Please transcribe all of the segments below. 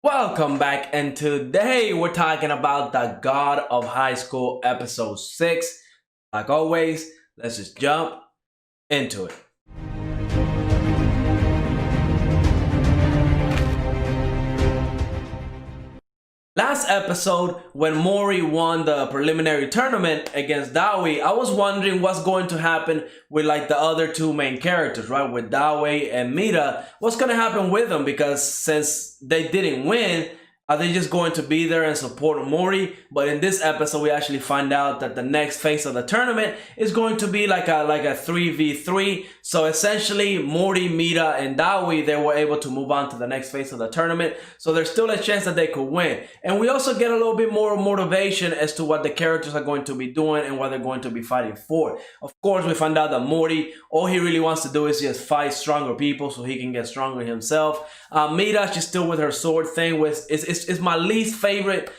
Welcome back, and today we're talking about the God of High School episode 6. Like always, let's just jump into it. Last episode, when Mori won the preliminary tournament against Dawi, I was wondering what's going to happen with like the other two main characters, right? With Dawi and Mira, what's going to happen with them? Because since they didn't win, are they just going to be there and support Mori? But in this episode, we actually find out that the next phase of the tournament is going to be like a 3v3. So essentially, Mori, Mira, and Dawi, they were able to move on to the next phase of the tournament. So there's still a chance that they could win. And we also get a little bit more motivation as to what the characters are going to be doing and what they're going to be fighting for. Of course, we find out that Mori, all he really wants to do is just fight stronger people so he can get stronger himself. Mira, she's still with her sword thing, which is my least favorite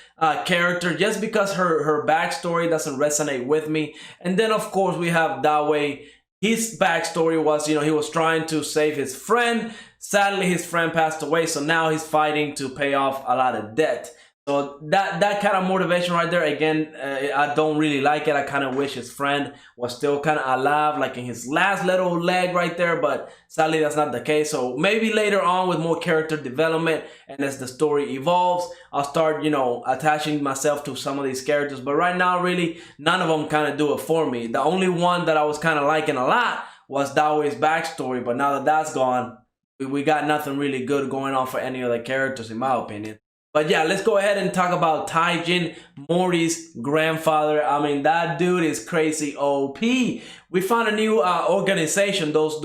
character, just because her backstory doesn't resonate with me. And then of course we have Dawi. His backstory was, he was trying to save his friend. Sadly, his friend passed away, so now he's fighting to pay off a lot of debt. So that kind of motivation right there, again, I don't really like it. I kind of wish his friend was still kind of alive, like in his last little leg right there, but sadly that's not the case. So maybe later on with more character development and as the story evolves, I'll start, attaching myself to some of these characters. But right now, really, none of them kind of do it for me. The only one that I was kind of liking a lot was Dawi's backstory, but now that that's gone, we got nothing really good going on for any other characters, in my opinion. But yeah, let's go ahead and talk about Taijin, Mori's grandfather. I mean, that dude is crazy OP. We found a new organization, those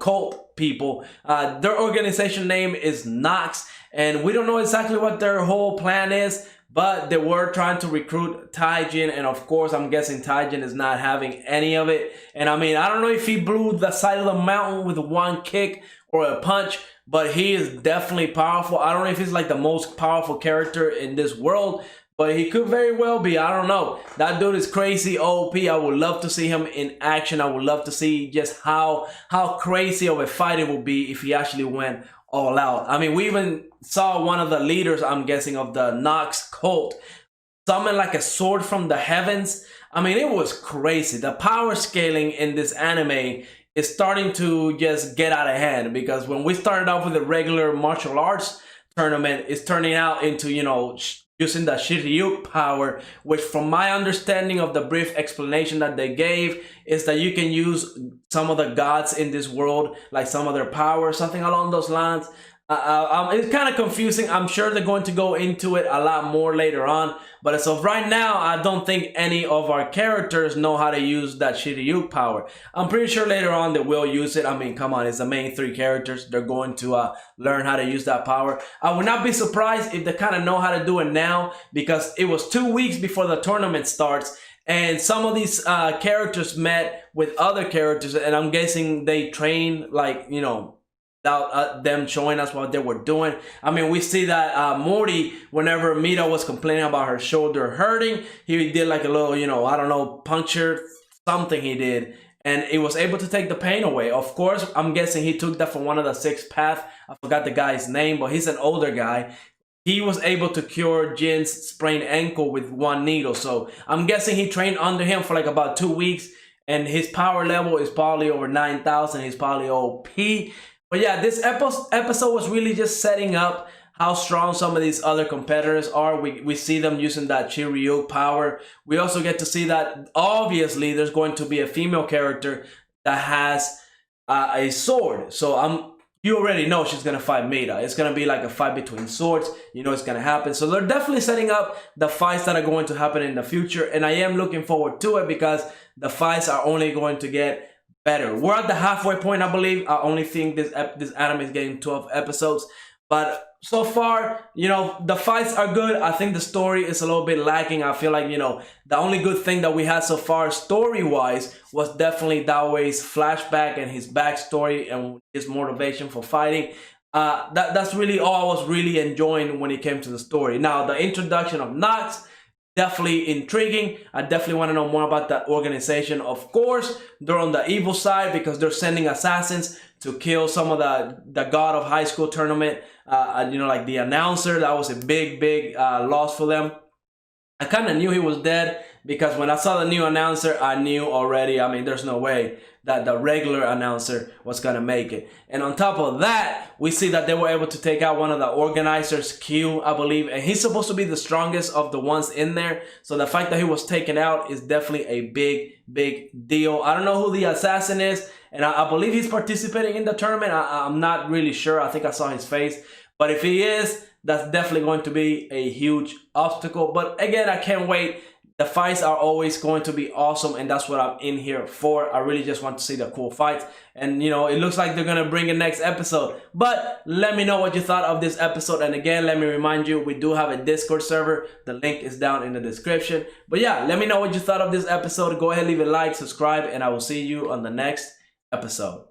cult people. Their organization name is SilentHxH, and we don't know exactly what their whole plan is, but they were trying to recruit Taijin, and of course, I'm guessing Taijin is not having any of it. And I mean, I don't know if he blew the side of the mountain with one kick or a punch, but he is definitely powerful. I don't know if he's like the most powerful character in this world, but he could very well be. I don't know. That dude is crazy OP. I would love to see him in action. I would love to see just how crazy of a fight it would be if he actually went all out. I mean, we even saw one of the leaders, I'm guessing, of the SilentHxH cult summon like a sword from the heavens. I mean, it was crazy. The power scaling in this anime is starting to just get out of hand, because when we started off with a regular martial arts tournament, it's turning out into, using the Shiryu power, which from my understanding of the brief explanation that they gave is that you can use some of the gods in this world, like some of their power, something along those lines. It's kind of confusing. I'm sure they're going to go into it a lot more later on. But as of right now, I don't think any of our characters know how to use that Shiryu power. I'm pretty sure later on they will use it. I mean, come on, it's the main three characters. They're going to learn how to use that power. I would not be surprised if they kind of know how to do it now, because it was 2 weeks before the tournament starts. And some of these characters met with other characters, and I'm guessing they train like, without them showing us what they were doing. I mean, we see that Mori, whenever Mira was complaining about her shoulder hurting, he did like a little, I don't know, puncture, something he did, and it was able to take the pain away. Of course, I'm guessing he took that from one of the six paths. I forgot the guy's name, but he's an older guy. He was able to cure Jin's sprained ankle with one needle. So I'm guessing he trained under him for like about 2 weeks, and his power level is probably over 9,000. He's probably OP. But yeah, this episode was really just setting up how strong some of these other competitors are. We see them using that Shiryu power. We also get to see that obviously there's going to be a female character that has a sword. So you already know she's going to fight Mira. It's going to be like a fight between swords. You know it's going to happen. So they're definitely setting up the fights that are going to happen in the future. And I am looking forward to it, because the fights are only going to get better. We're at the halfway point, I believe. I only think this anime is getting 12 episodes, but so far, the fights are good. I think the story is a little bit lacking. I feel like, the only good thing that we had so far story-wise was definitely Daoi's flashback and his backstory and his motivation for fighting. That's really all I was really enjoying when it came to the story. Now, the introduction of SilentHxH definitely intriguing. I definitely want to know more about that organization. Of course, they're on the evil side because they're sending assassins to kill some of the god of high school tournament. Like the announcer. That was a big loss for them. I kind of knew he was dead because when I saw the new announcer, I knew already. I mean, there's no way that the regular announcer was going to make it. And on top of that, we see that they were able to take out one of the organizers, Q, I believe. And he's supposed to be the strongest of the ones in there. So the fact that he was taken out is definitely a big deal. I don't know who the assassin is. And I believe he's participating in the tournament. I'm not really sure. I think I saw his face. But if he is, that's definitely going to be a huge obstacle. But again, I can't wait. The fights are always going to be awesome, and that's what I'm in here for. I really just want to see the cool fights. And, it looks like they're going to bring a next episode. But let me know what you thought of this episode. And again, let me remind you, we do have a Discord server. The link is down in the description. But yeah, let me know what you thought of this episode. Go ahead, leave a like, subscribe, and I will see you on the next episode.